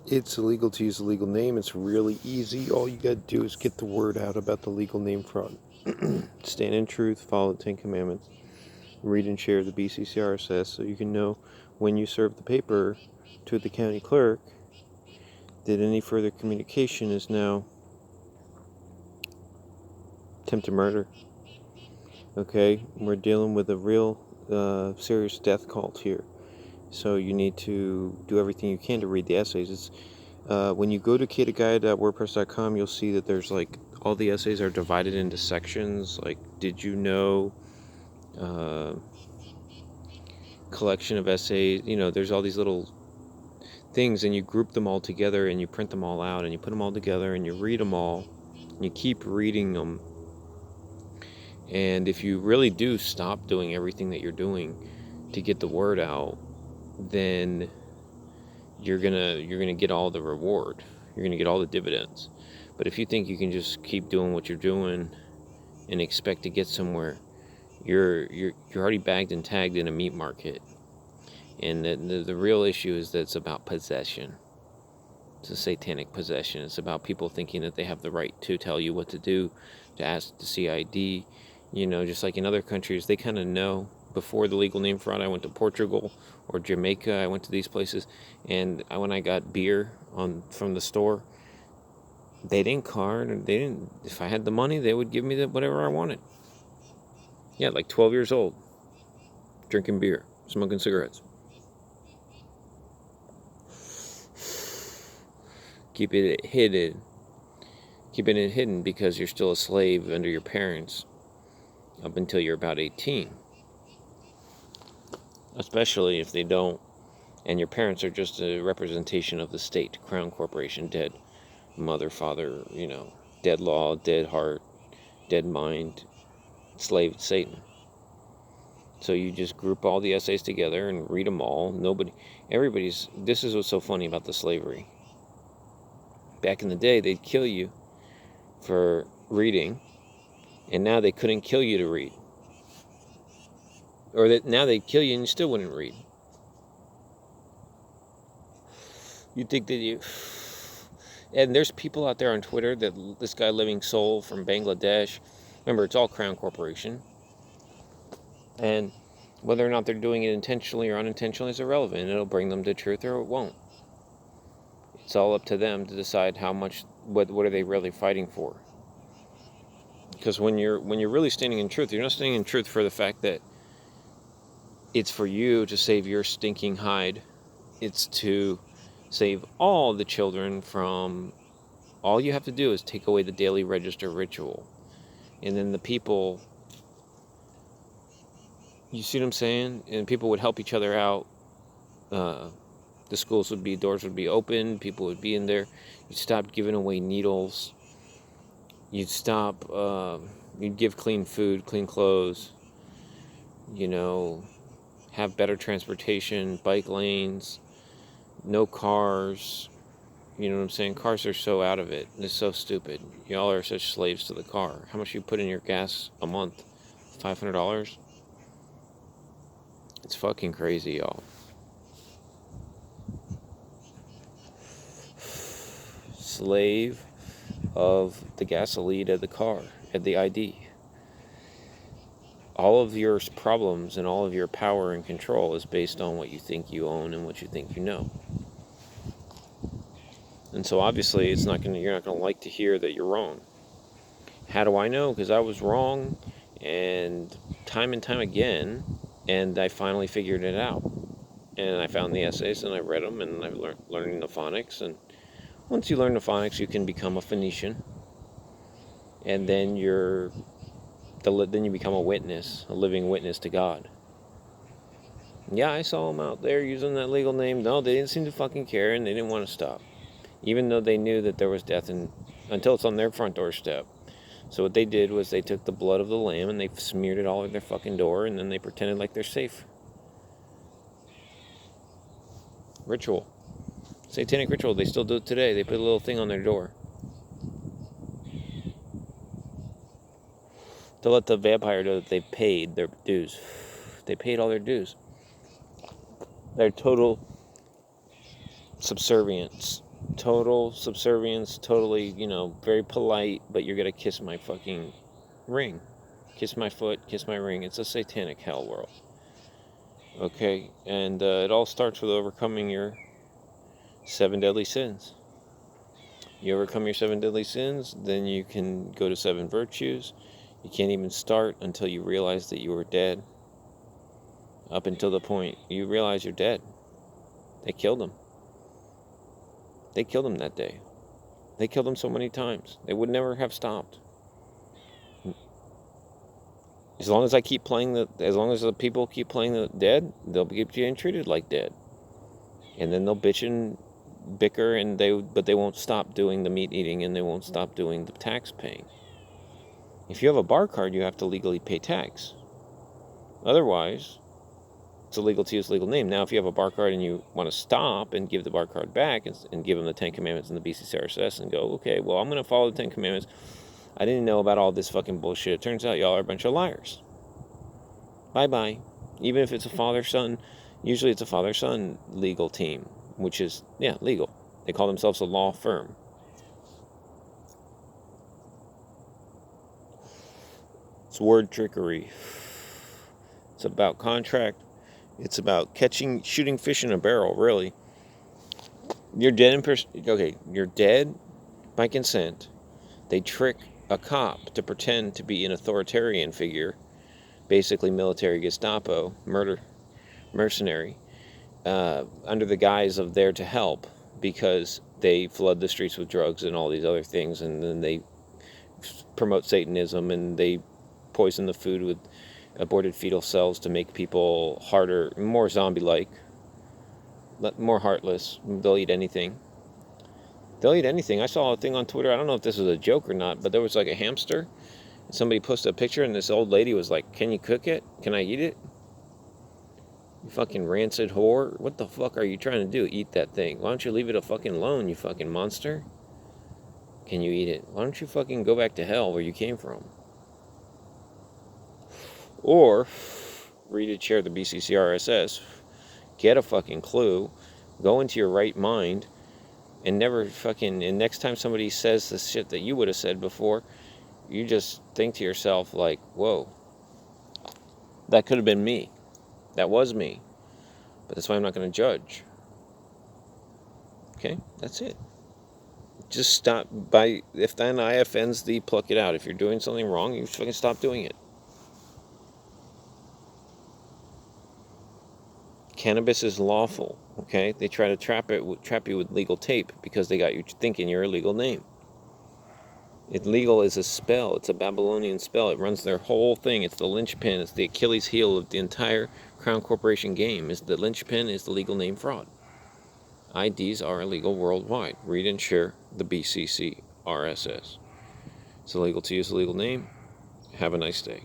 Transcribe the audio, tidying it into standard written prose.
It's illegal to use a legal name. It's really easy. All you got to do is get the word out about the legal name fraud. Stand in truth, follow the 10 Commandments, read and share the BCCRSS so you can know when you serve the paper to the county clerk that any further communication is now attempted murder. Okay, we're dealing with a real serious death cult here. So you need to do everything you can to read the essays. It's when you go to kataguide.wordpress.com, you'll see that there's like all the essays are divided into sections. Like, did you know? Collection of essays. There's all these little things, and you group them all together, and you print them all out, and you put them all together, and you read them all. And you keep reading them. And if you really do stop doing everything that you're doing to get the word out, then you're gonna get all the reward. You're gonna get all the dividends. But if you think you can just keep doing what you're doing and expect to get somewhere, you're already bagged and tagged in a meat market. And the real issue is that it's about possession. It's a satanic possession. It's about people thinking that they have the right to tell you what to do, to ask to see ID. Just like in other countries, they kind of know. Before the legal name fraud, I went to Portugal or Jamaica. I went to these places, and when I got beer from the store, they didn't card. They didn't. If I had the money, they would give me whatever I wanted. Yeah, like 12 years old, drinking beer, smoking cigarettes. Keeping it hidden because you're still a slave under your parents up until you're about 18. Especially if they don't, and your parents are just a representation of the state, crown corporation, dead mother, father, dead law, dead heart, dead mind, slave to Satan. So you just group all the essays together and read them all. This is what's so funny about the slavery. Back in the day, they'd kill you for reading, and now they couldn't kill you to read. Or that now they'd kill you and you still wouldn't read. You'd think that and there's people out there on Twitter that this guy Living Soul from Bangladesh, remember, it's all Crown Corporation. And whether or not they're doing it intentionally or unintentionally is irrelevant. It'll bring them to truth or it won't. It's all up to them to decide how much, what are they really fighting for. Because when you're really standing in truth, you're not standing in truth for the fact that it's for you to save your stinking hide. It's to save all the children from, all you have to do is take away the daily register ritual. And then the people, you see what I'm saying? And people would help each other out. The schools doors would be open. People would be in there. You'd stop giving away needles. You'd you'd give clean food, clean clothes. Have better transportation, bike lanes, no cars. You know what I'm saying? Cars are so out of it. It's so stupid. Y'all are such slaves to the car. How much you put in your gas a month? $500? It's fucking crazy, y'all. Slave of the gasoline and the car and the ID. All of your problems and all of your power and control is based on what you think you own and what you think you know. And so obviously you're not going to like to hear that you're wrong. How do I know? Because I was wrong and time again, and I finally figured it out. And I found the essays and I read them and I learned the phonics. And once you learn the phonics, you can become a Phoenician. And then you become a witness, a living witness to God. Yeah, I saw them out there using that legal name. No, they didn't seem to fucking care, and they didn't want to stop. Even though they knew that there was death until it's on their front doorstep. So what they did was they took the blood of the lamb and they smeared it all over their fucking door, and then they pretended like they're safe. Ritual. Satanic ritual. They still do it today. They put a little thing on their door to let the vampire know that they paid their dues. They paid all their dues. Their total subservience Total subservience, totally, very polite, but you're going to kiss my fucking ring. Kiss my foot, kiss my ring. It's a satanic hell world. Okay? And it all starts with overcoming your 7 deadly sins. You overcome your 7 deadly sins, then you can go to 7 virtues. You can't even start until you realize that you are dead. Up until the point you realize you're dead. They killed him. They killed him that day. They killed him so many times. They would never have stopped. As long as as long as the people keep playing the dead, they'll keep getting treated like dead. And then they'll bitch and bicker, but they won't stop doing the meat eating, and they won't stop doing the tax paying. If you have a bar card, you have to legally pay tax. Otherwise, it's illegal to use legal name. Now, if you have a bar card and you want to stop and give the bar card back and give them the 10 Commandments and the BCCRSS and go, okay, well, I'm going to follow the 10 Commandments. I didn't know about all this fucking bullshit. It turns out y'all are a bunch of liars. Bye-bye. Even if it's a father-son, usually it's a father-son legal team, which is, legal. They call themselves a law firm. It's word trickery. It's about contract. It's about shooting fish in a barrel, really. You're dead you're dead by consent. They trick a cop to pretend to be an authoritarian figure, basically military Gestapo, mercenary, under the guise of there to help, because they flood the streets with drugs and all these other things, and then they promote Satanism, and they poison the food with aborted fetal cells to make people harder, more zombie-like, more heartless. They'll eat anything. I saw a thing on Twitter. I don't know if this was a joke or not, but there was like a hamster. Somebody posted a picture, and this old lady was like, "Can you cook it? Can I eat it? You fucking rancid whore. What the fuck are you trying to do? Eat that thing. Why don't you leave it fucking alone, you fucking monster? Can you eat it? Why don't you fucking go back to hell where you came from?" Or read and share the BCCRSS, get a fucking clue, go into your right mind, and and next time somebody says the shit that you would have said before, you just think to yourself like, whoa, that could have been me. That was me. But that's why I'm not going to judge. Okay? That's it. Just stop if thine eye offends thee, pluck it out. If you're doing something wrong, you fucking stop doing it. Cannabis is lawful, okay? They try to trap you with legal tape because they got you thinking you're a legal name. Illegal is a spell. It's a Babylonian spell. It runs their whole thing. It's the linchpin. It's the Achilles heel of the entire Crown Corporation game. The linchpin is the legal name fraud. IDs are illegal worldwide. Read and share the BCCRSS. It's illegal to use a legal name. Have a nice day.